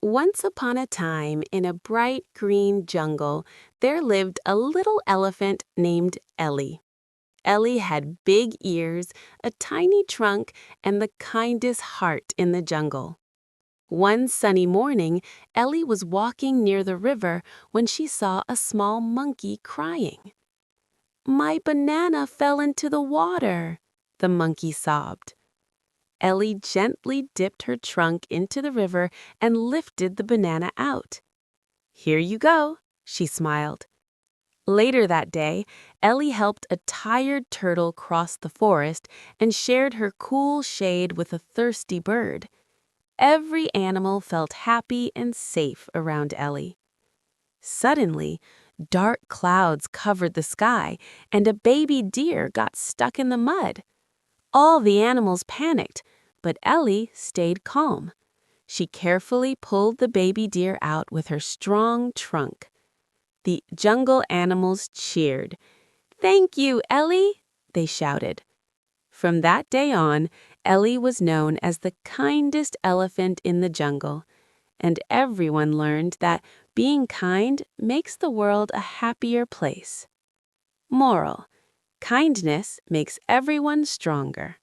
Once upon a time, in a bright green jungle, there lived a little elephant named Elley. Elley had big ears, a tiny trunk, and the kindest heart in the jungle. One sunny morning, Elley was walking near the river when she saw a small monkey crying. "My banana fell into the water," the monkey sobbed. Elley gently dipped her trunk into the river and lifted the banana out. "Here you go," she smiled. Later that day, Elley helped a tired turtle cross the forest and shared her cool shade with a thirsty bird. Every animal felt happy and safe around Elley. Suddenly, dark clouds covered the sky, and a baby deer got stuck in the mud. All the animals panicked, but Elley stayed calm. She carefully pulled the baby deer out with her strong trunk. The jungle animals cheered. "Thank you, Elley," they shouted. From that day on, Elley was known as the kindest elephant in the jungle, and everyone learned that being kind makes the world a happier place. Moral: kindness makes everyone stronger.